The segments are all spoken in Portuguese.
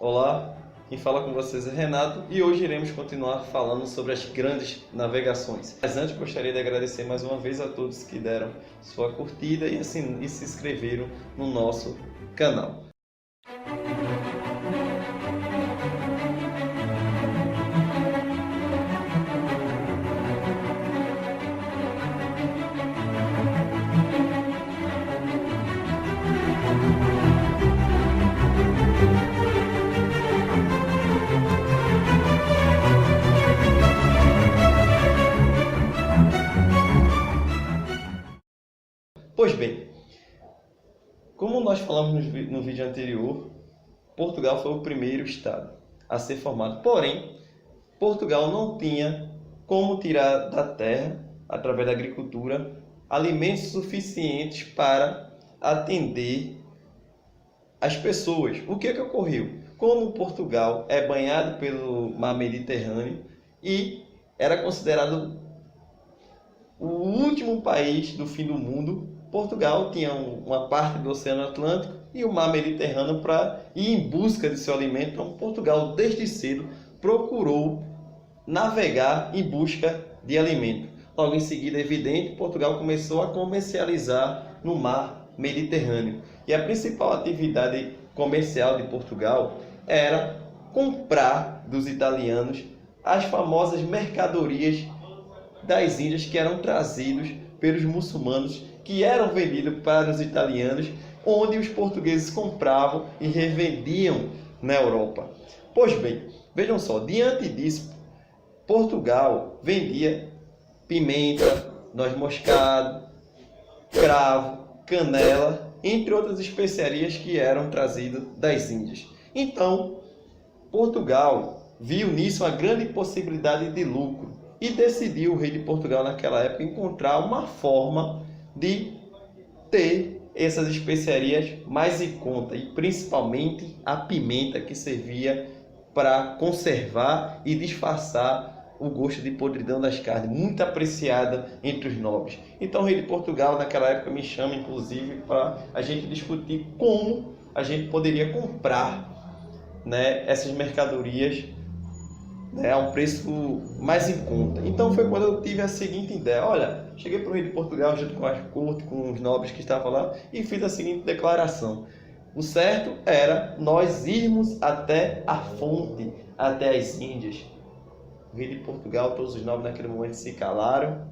Olá, quem fala com vocês é Renato e hoje iremos continuar falando sobre as grandes navegações. Mas antes gostaria de agradecer mais uma vez a todos que deram sua curtida e se inscreveram no nosso canal. Pois bem, como nós falamos no vídeo anterior, Portugal foi o primeiro estado a ser formado. Porém, Portugal não tinha como tirar da terra, através da agricultura, alimentos suficientes para atender as pessoas. O que ocorreu? Como Portugal é banhado pelo mar Mediterrâneo e era considerado o último país do fim do mundo, Portugal tinha uma parte do Oceano Atlântico e o mar Mediterrâneo para ir em busca de seu alimento. Então, Portugal, desde cedo, procurou navegar em busca de alimento. Logo em seguida, é evidente, Portugal começou a comercializar no mar Mediterrâneo. E a principal atividade comercial de Portugal era comprar dos italianos as famosas mercadorias das Índias que eram trazidos pelos muçulmanos, que eram vendidos para os italianos, onde os portugueses compravam e revendiam na Europa. Pois bem, vejam só, diante disso, Portugal vendia pimenta, noz moscada, cravo, canela, entre outras especiarias que eram trazidas das Índias. Então, Portugal viu nisso uma grande possibilidade de lucro e decidiu, o rei de Portugal naquela época, encontrar uma forma de ter essas especiarias mais em conta, e principalmente a pimenta, que servia para conservar e disfarçar o gosto de podridão das carnes, muito apreciada entre os nobres. Então o rei de Portugal naquela época me chama, inclusive, para a gente discutir como a gente poderia comprar, essas mercadorias, a um preço mais em conta. Então foi quando eu tive a seguinte ideia: olha, cheguei para o rei de Portugal junto com a corte, com os nobres que estavam lá, e fiz a seguinte declaração: o certo era nós irmos até a fonte, até as Índias. O rei de Portugal, todos os nobres naquele momento se calaram.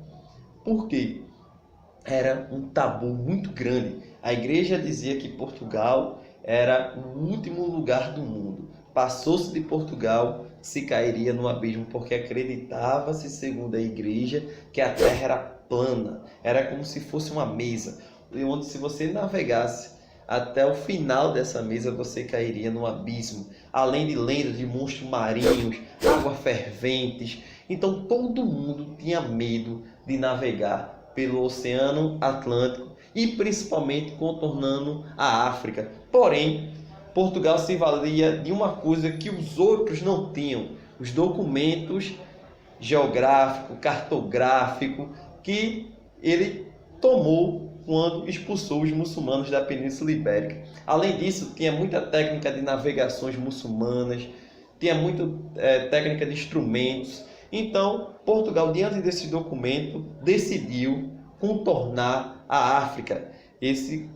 Por quê? Era um tabu muito grande. A igreja dizia que Portugal era o último lugar do mundo. Passou-se de Portugal, se cairia no abismo, porque acreditava-se, segundo a igreja, que a terra era plana, era como se fosse uma mesa, onde se você navegasse até o final dessa mesa, você cairia no abismo, além de lendas de monstros marinhos, águas ferventes. Então todo mundo tinha medo de navegar pelo Oceano Atlântico e principalmente contornando a África. Porém, Portugal se valia de uma coisa que os outros não tinham: os documentos geográficos, cartográficos, que ele tomou quando expulsou os muçulmanos da Península Ibérica. Além disso, tinha muita técnica de navegações muçulmanas, tinha muita técnica de instrumentos. Então, Portugal, diante desse documento, decidiu contornar a África, esse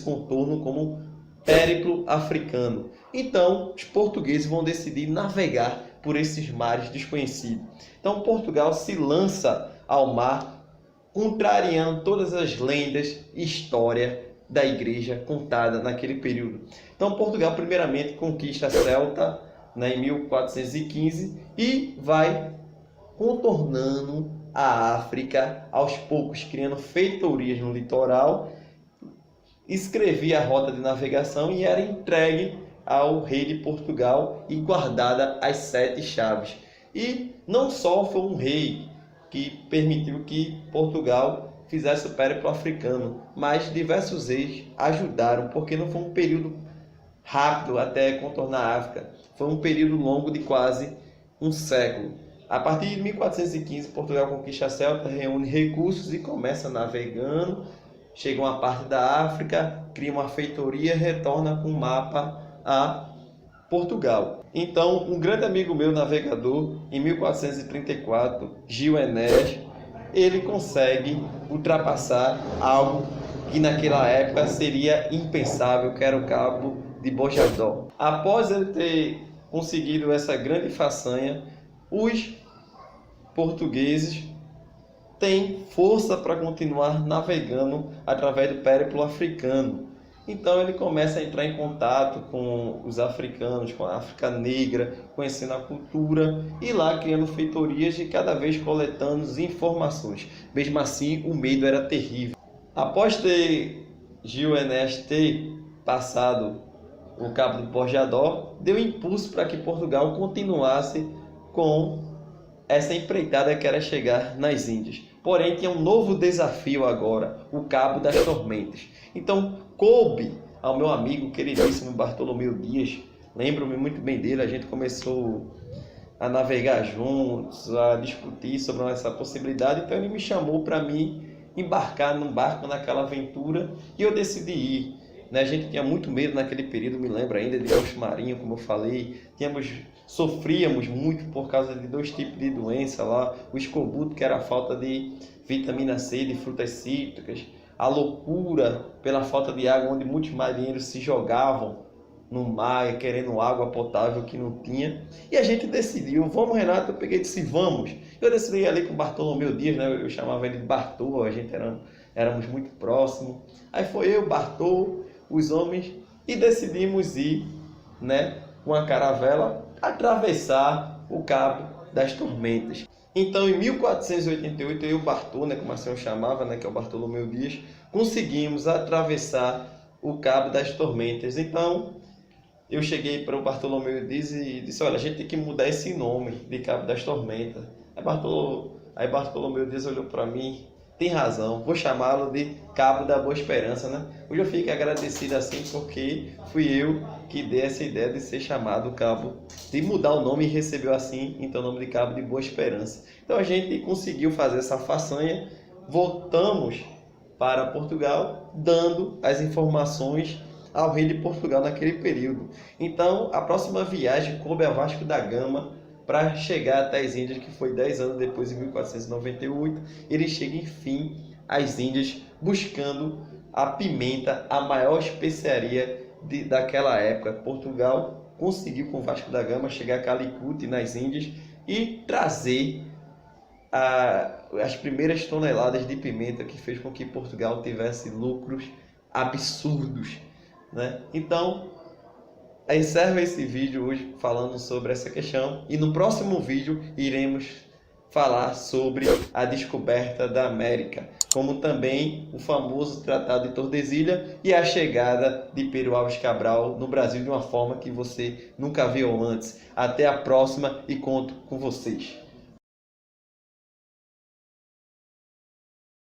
contorno como périplo africano. Então, os portugueses vão decidir navegar por esses mares desconhecidos. Então, Portugal se lança ao mar, contrariando todas as lendas e história da igreja contada naquele período. Então, Portugal primeiramente conquista Ceuta, em 1415, e vai contornando a África aos poucos, criando feitorias no litoral. Escrevia a rota de navegação e era entregue ao rei de Portugal e guardada as 7 chaves. E não só foi um rei que permitiu que Portugal fizesse o périplo africano, mas diversos reis ajudaram, porque não foi um período rápido até contornar a África, foi um período longo de quase um século. A partir de 1415, Portugal conquista a Ceuta, reúne recursos e começa navegando. Chega uma parte da África, cria uma feitoria, retorna com um mapa a Portugal. Então, um grande amigo meu, navegador, em 1434, Gil Enéas, ele consegue ultrapassar algo que naquela época seria impensável, que era o Cabo de Bojador. Após ele ter conseguido essa grande façanha, os portugueses têm força para continuar navegando através do périplo africano. Então ele começa a entrar em contato com os africanos, com a África Negra, conhecendo a cultura e lá criando feitorias e cada vez coletando informações. Mesmo assim, o medo era terrível. Após Gil Enéas ter passado o Cabo de Bojador, deu impulso para que Portugal continuasse com essa empreitada que era chegar nas Índias. Porém, tinha um novo desafio agora, o Cabo das Tormentas. Então, coube ao meu amigo queridíssimo Bartolomeu Dias, lembro-me muito bem dele, a gente começou a navegar juntos, a discutir sobre essa possibilidade, então ele me chamou para mim embarcar num barco naquela aventura e eu decidi ir. A gente tinha muito medo naquele período, me lembro ainda, de monstro marinho, como eu falei. Sofríamos muito por causa de 2 tipos de doença lá. O escorbuto, que era a falta de vitamina C, de frutas cítricas. A loucura pela falta de água, onde muitos marinheiros se jogavam no mar, querendo água potável que não tinha. E a gente decidiu, vamos, Renato, eu peguei e disse, vamos. Eu decidi ir ali com o Bartolomeu Dias, eu chamava ele de Bartô, a gente éramos muito próximos. Aí foi eu, Bartô, os homens, e decidimos ir, com a caravela, atravessar o Cabo das Tormentas. Então, em 1488, eu e o Bartô, como assim eu chamava, que é o Bartolomeu Dias, conseguimos atravessar o Cabo das Tormentas. Então, eu cheguei para o Bartolomeu Dias e disse, olha, a gente tem que mudar esse nome de Cabo das Tormentas. Aí Bartolomeu Dias olhou para mim, tem razão, vou chamá-lo de Cabo da Boa Esperança, Hoje eu fico agradecido assim porque fui eu que dei essa ideia de ser chamado Cabo, de mudar o nome e recebeu assim, então o nome de Cabo de Boa Esperança. Então a gente conseguiu fazer essa façanha, voltamos para Portugal, dando as informações ao rei de Portugal naquele período. Então a próxima viagem coube a Vasco da Gama, para chegar até as Índias, que foi 10 anos depois, em 1498, ele chega, enfim, às Índias, buscando a pimenta, a maior especiaria daquela época. Portugal conseguiu, com Vasco da Gama, chegar a Calicut, nas Índias, e trazer as primeiras toneladas de pimenta, que fez com que Portugal tivesse lucros absurdos. Então, encerro esse vídeo hoje falando sobre essa questão e no próximo vídeo iremos falar sobre a descoberta da América, como também o famoso Tratado de Tordesilhas e a chegada de Pedro Álvares Cabral no Brasil de uma forma que você nunca viu antes. Até a próxima e conto com vocês.